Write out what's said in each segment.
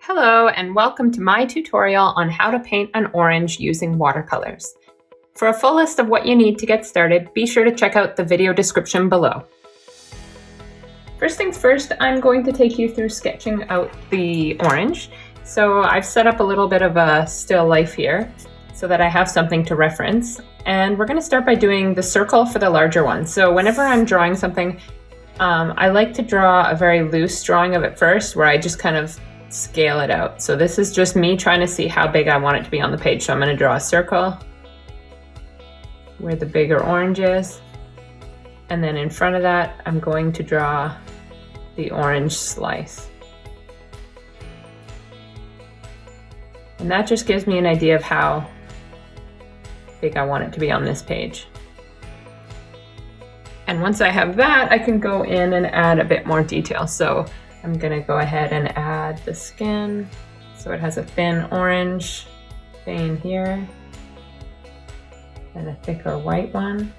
Hello and welcome to my tutorial on how to paint an orange using watercolors. For a full list of what you need to get started, be sure to check out the video description below. First things first, I'm going to take you through sketching out the orange. So I've set up a little bit of a still life here so that I have something to reference. And we're going to start by doing the circle for the larger one. So whenever I'm drawing something, I like to draw a very loose drawing of it first, where I just kind of scale it out. So this is just me trying to see how big I want it to be on the page. So I'm going to draw a circle where the bigger orange is. And then in front of that, I'm going to draw the orange slice. And that just gives me an idea of how big I want it to be on this page. And once I have that, I can go in and add a bit more detail. So I'm gonna go ahead and add the skin. So it has a thin orange vein here and a thicker white one.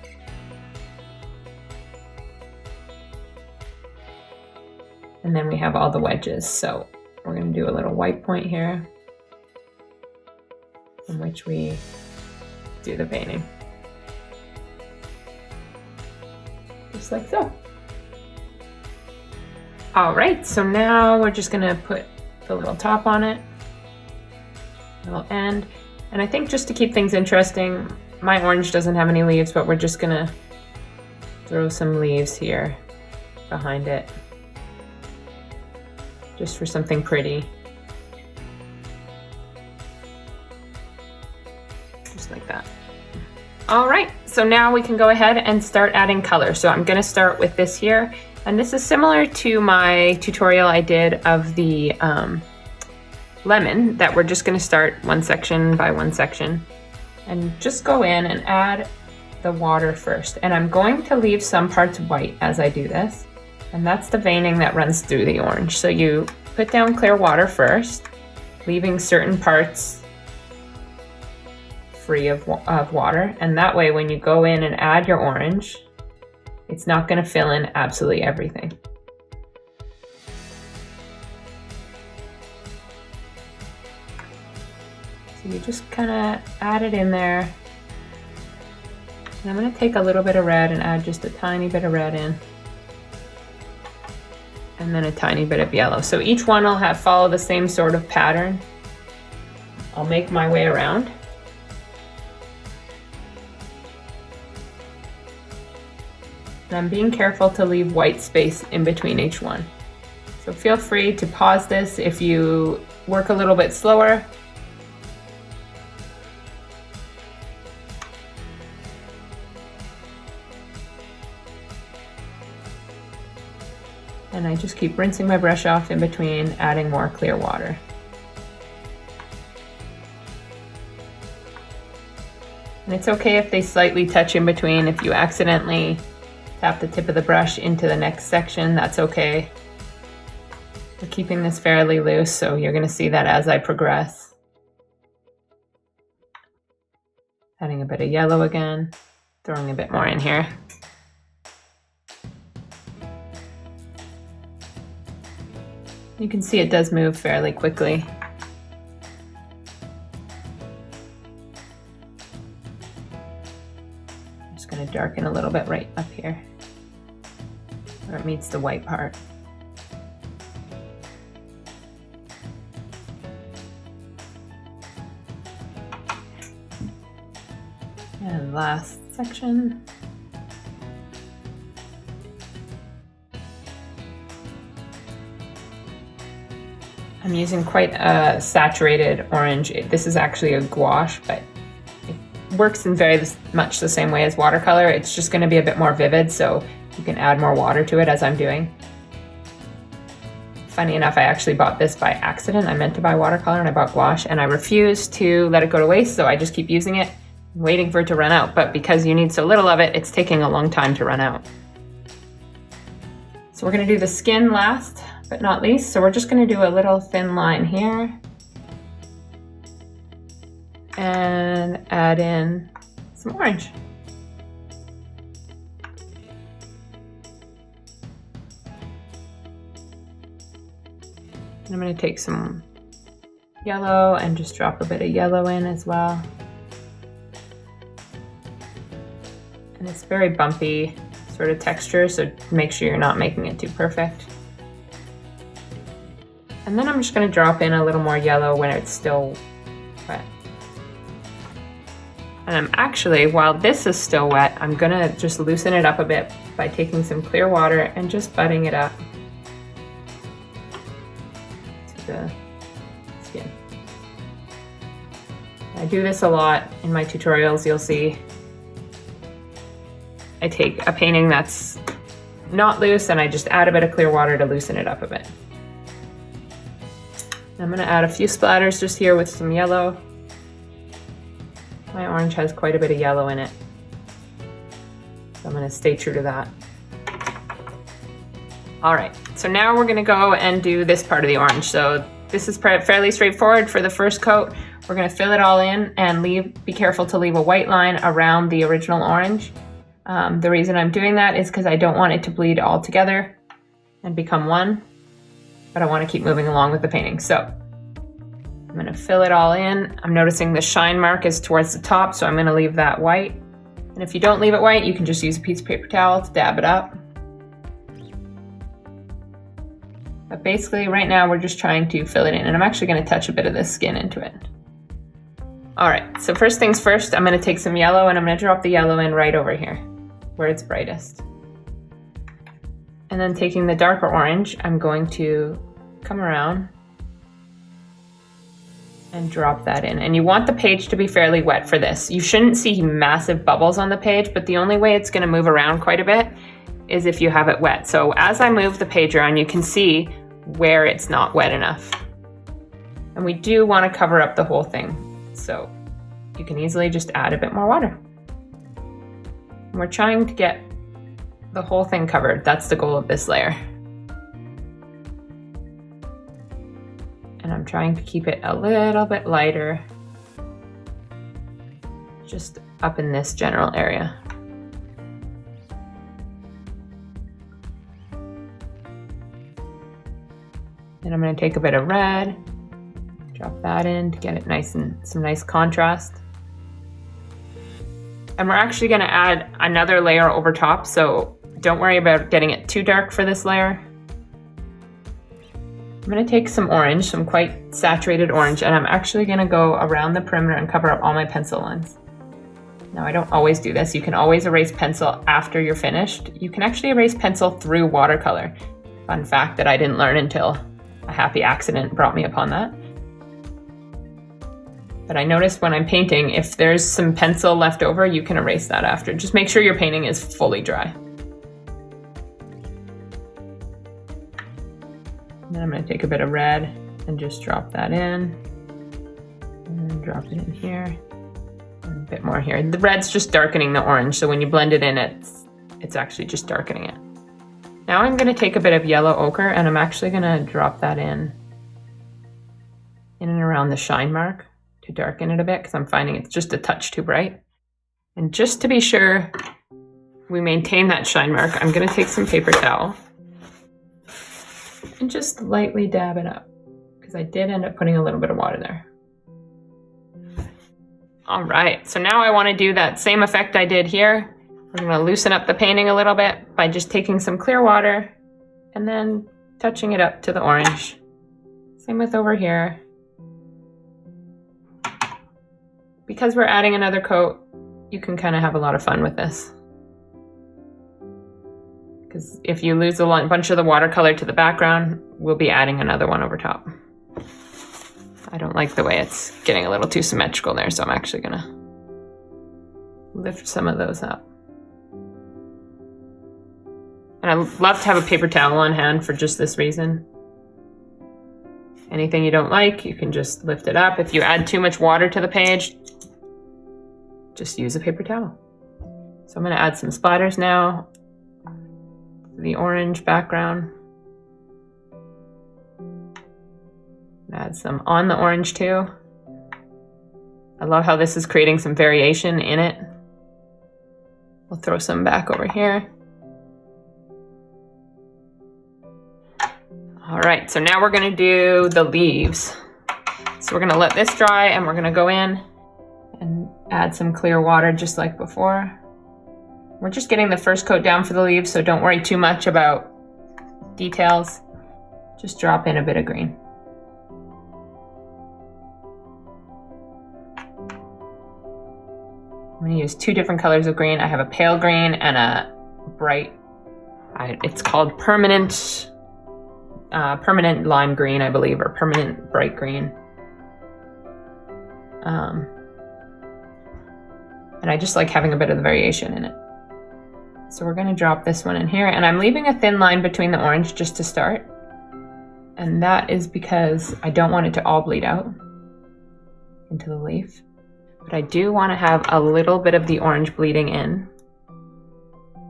And then we have all the wedges. So we're gonna do a little white point here from which we do the veining. Just like so. All right, so now we're just gonna put the little top on it, little end. And I think just to keep things interesting, my orange doesn't have any leaves, but we're just gonna throw some leaves here behind it, just for something pretty. Just like that. All right, so now we can go ahead and start adding color. So I'm gonna start with this here. And this is similar to my tutorial I did of the lemon, that we're just gonna start one section by one section and just go in and add the water first. And I'm going to leave some parts white as I do this. And that's the veining that runs through the orange. So you put down clear water first, leaving certain parts free of water. And that way, when you go in and add your orange, it's not going to fill in absolutely everything. So you just kind of add it in there. And I'm going to take a little bit of red and add just a tiny bit of red in. And then a tiny bit of yellow. So each one will follow the same sort of pattern. I'll make my way around. And I'm being careful to leave white space in between each one. So feel free to pause this if you work a little bit slower. And I just keep rinsing my brush off in between, adding more clear water. And it's okay if they slightly touch in between. If you accidentally tap the tip of the brush into the next section, that's okay. We're keeping this fairly loose, so you're going to see that as I progress. Adding a bit of yellow again, throwing a bit more in here. You can see it does move fairly quickly. Going to darken a little bit right up here where it meets the white part. And last section. I'm using quite a saturated orange. This is actually a gouache, but works in very much the same way as watercolor. It's just going to be a bit more vivid, so you can add more water to it as I'm doing. Funny enough, I actually bought this by accident. I meant to buy watercolor and I bought gouache, and I refused to let it go to waste, so I just keep using it, waiting for it to run out. But because you need so little of it, it's taking a long time to run out. So we're going to do the skin last but not least. So we're just going to do a little thin line here and add in some orange. And I'm going to take some yellow and just drop a bit of yellow in as well. And it's very bumpy sort of texture, so make sure you're not making it too perfect. And then I'm just going to drop in a little more yellow when it's still wet. And I'm actually, while this is still wet, I'm going to just loosen it up a bit by taking some clear water and just budding it up to the skin. I do this a lot in my tutorials, you'll see. I take a painting that's not loose and I just add a bit of clear water to loosen it up a bit. I'm going to add a few splatters just here with some yellow. My orange has quite a bit of yellow in it, so I'm going to stay true to that. All right, so now we're going to go and do this part of the orange. So this is fairly straightforward for the first coat. We're going to fill it all in and be careful to leave a white line around the original orange. The reason I'm doing that is because I don't want it to bleed all together and become one, but I want to keep moving along with the painting. So I'm going to fill it all in. I'm noticing the shine mark is towards the top, so I'm going to leave that white. And if you don't leave it white, you can just use a piece of paper towel to dab it up. But basically right now we're just trying to fill it in, and I'm actually going to touch a bit of this skin into it. All right, so first things first, I'm going to take some yellow and I'm going to drop the yellow in right over here where it's brightest. And then taking the darker orange, I'm going to come around and drop that in. And you want the page to be fairly wet for this. You shouldn't see massive bubbles on the page, but the only way it's going to move around quite a bit is if you have it wet. So as I move the page around, you can see where it's not wet enough. And we do want to cover up the whole thing. So you can easily just add a bit more water. And we're trying to get the whole thing covered. That's the goal of this layer. And I'm trying to keep it a little bit lighter, just up in this general area. And I'm going to take a bit of red, drop that in to get it nice and some nice contrast. And we're actually going to add another layer over top, so don't worry about getting it too dark for this layer. I'm going to take some orange, some quite saturated orange, and I'm actually going to go around the perimeter and cover up all my pencil lines. Now, I don't always do this. You can always erase pencil after you're finished. You can actually erase pencil through watercolor. Fun fact that I didn't learn until a happy accident brought me upon that. But I noticed when I'm painting, if there's some pencil left over, you can erase that after. Just make sure your painting is fully dry. Then I'm going to take a bit of red and just drop that in. And then drop it in here. And a bit more here. The red's just darkening the orange, so when you blend it in, it's actually just darkening it. Now I'm going to take a bit of yellow ochre and I'm actually going to drop that in and around the shine mark to darken it a bit because I'm finding it's just a touch too bright. And just to be sure we maintain that shine mark, I'm going to take some paper towel and just lightly dab it up because I did end up putting a little bit of water there. All right, so now I want to do that same effect I did here. We're going to loosen up the painting a little bit by just taking some clear water and then touching it up to the orange. Same with over here. Because we're adding another coat, you can kind of have a lot of fun with this. Because if you lose a bunch of the watercolor to the background, we'll be adding another one over top. I don't like the way it's getting a little too symmetrical there, so I'm actually going to lift some of those up. And I love to have a paper towel on hand for just this reason. Anything you don't like, you can just lift it up. If you add too much water to the page, just use a paper towel. So I'm going to add some splatters now. The orange background. Add some on the orange too. I love how this is creating some variation in it. We'll throw some back over here. All right, so now we're going to do the leaves. So we're gonna let this dry and we're gonna go in and add some clear water just like before. We're just getting the first coat down for the leaves, so don't worry too much about details. Just drop in a bit of green. I'm gonna use 2 different colors of green. I have a pale green and a bright, it's called permanent lime green, I believe, or permanent bright green. And I just like having a bit of the variation in it. So we're gonna drop this one in here, and I'm leaving a thin line between the orange just to start. And that is because I don't want it to all bleed out into the leaf. But I do want to have a little bit of the orange bleeding in.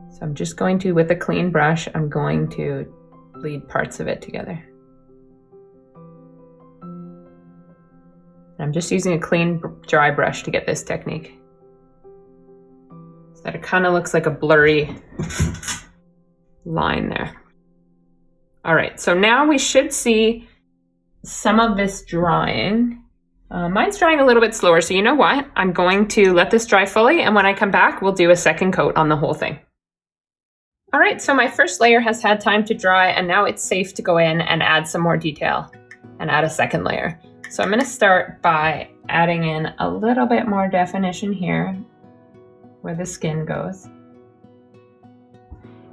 So I'm just going to, with a clean brush, I'm going to bleed parts of it together. And I'm just using a clean, dry brush to get this technique. So that it kind of looks like a blurry line there. All right, so now we should see some of this drying. Mine's drying a little bit slower, so you know what? I'm going to let this dry fully, and when I come back, we'll do a second coat on the whole thing. All right, so my first layer has had time to dry, and now it's safe to go in and add some more detail and add a second layer. So I'm gonna start by adding in a little bit more definition here where the skin goes.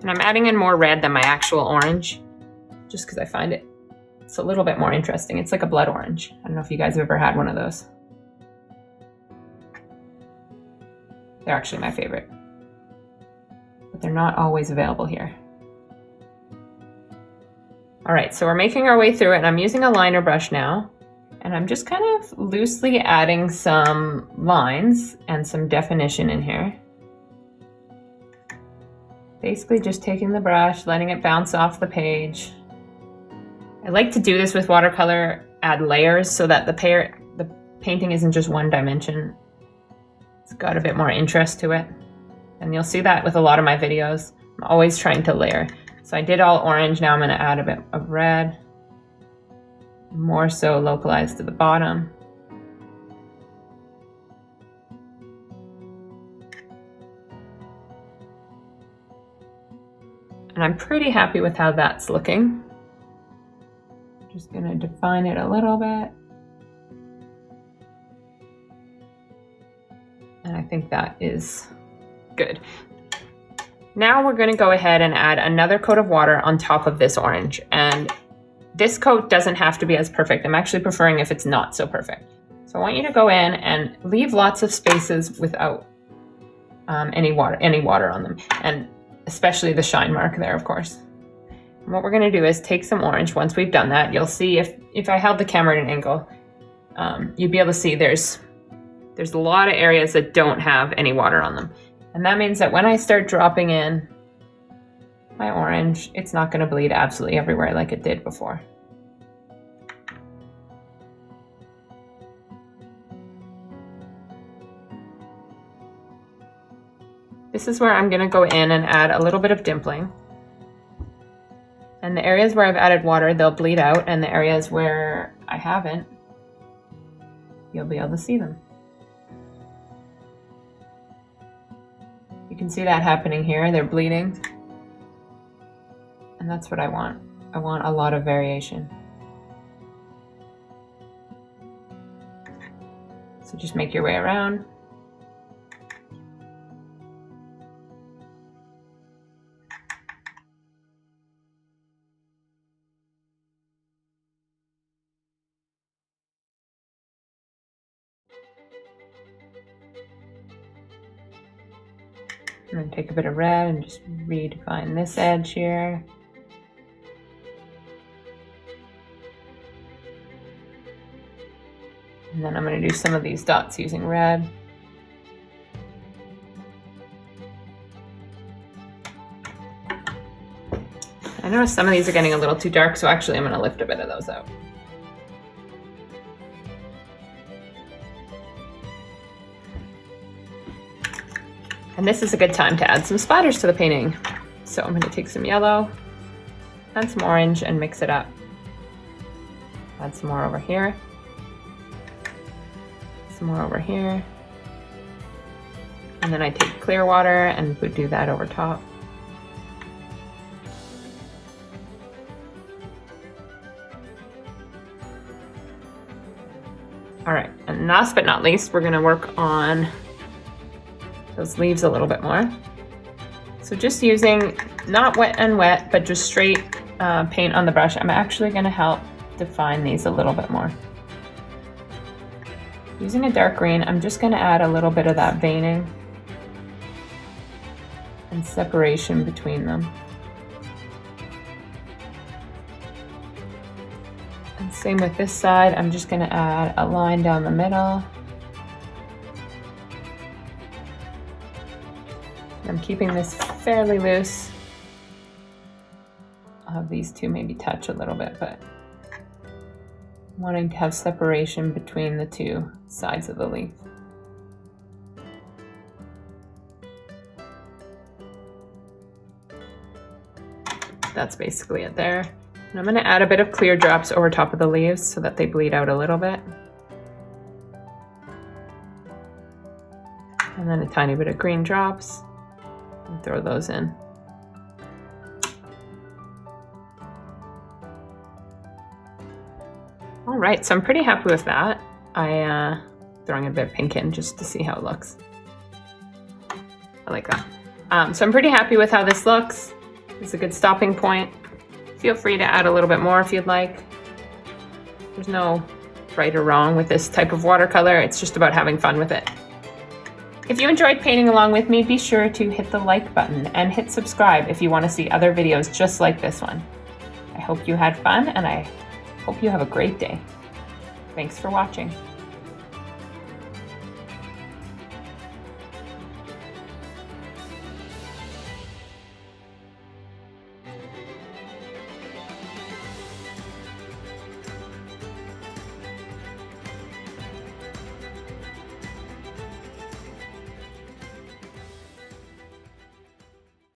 And I'm adding in more red than my actual orange, just because I find it's a little bit more interesting. It's like a blood orange. I don't know if you guys have ever had one of those. They're actually my favorite, but they're not always available here. All right, so we're making our way through it, and I'm using a liner brush now, and I'm just kind of loosely adding some lines and some definition in here. Basically just taking the brush, letting it bounce off the page. I like to do this with watercolor, add layers so that the painting isn't just one dimension. It's got a bit more interest to it. And you'll see that with a lot of my videos. I'm always trying to layer. So I did all orange, now I'm gonna add a bit of red. More so localized to the bottom. And I'm pretty happy with how that's looking. Just gonna define it a little bit. And I think that is good. Now we're gonna go ahead and add another coat of water on top of this orange. And this coat doesn't have to be as perfect. I'm actually preferring if it's not so perfect. So I want you to go in and leave lots of spaces without any water on them. And especially the shine mark there, of course. And what we're gonna do is take some orange. Once we've done that, you'll see if I held the camera at an angle, you'd be able to see there's a lot of areas that don't have any water on them. And that means that when I start dropping in my orange, it's not gonna bleed absolutely everywhere like it did before. This is where I'm gonna go in and add a little bit of dimpling. And the areas where I've added water, they'll bleed out, and the areas where I haven't, you'll be able to see them. You can see that happening here, they're bleeding. And that's what I want. I want a lot of variation. So just make your way around. I'm going to take a bit of red and just redefine this edge here. And then I'm going to do some of these dots using red. I noticed some of these are getting a little too dark, so actually I'm going to lift a bit of those out. And this is a good time to add some splatters to the painting. So I'm going to take some yellow and some orange and mix it up. Add some more over here. Some more over here. And then I take clear water and would do that over top. All right, and last but not least, we're gonna work on those leaves a little bit more. So just using, not wet and wet, but just straight paint on the brush, I'm actually gonna help define these a little bit more. Using a dark green, I'm just gonna add a little bit of that veining and separation between them. And same with this side, I'm just gonna add a line down the middle. I'm keeping this fairly loose. I'll have these two maybe touch a little bit, but wanting to have separation between the two sides of the leaf. That's basically it there. And I'm going to add a bit of clear drops over top of the leaves so that they bleed out a little bit. And then a tiny bit of green drops, and throw those in. All right, so I'm pretty happy with that. Throwing a bit of pink in just to see how it looks. I like that. So I'm pretty happy with how this looks. It's a good stopping point. Feel free to add a little bit more if you'd like. There's no right or wrong with this type of watercolor. It's just about having fun with it. If you enjoyed painting along with me, be sure to hit the like button and hit subscribe if you want to see other videos just like this one. I hope you had fun, and I hope you have a great day. Thanks for watching.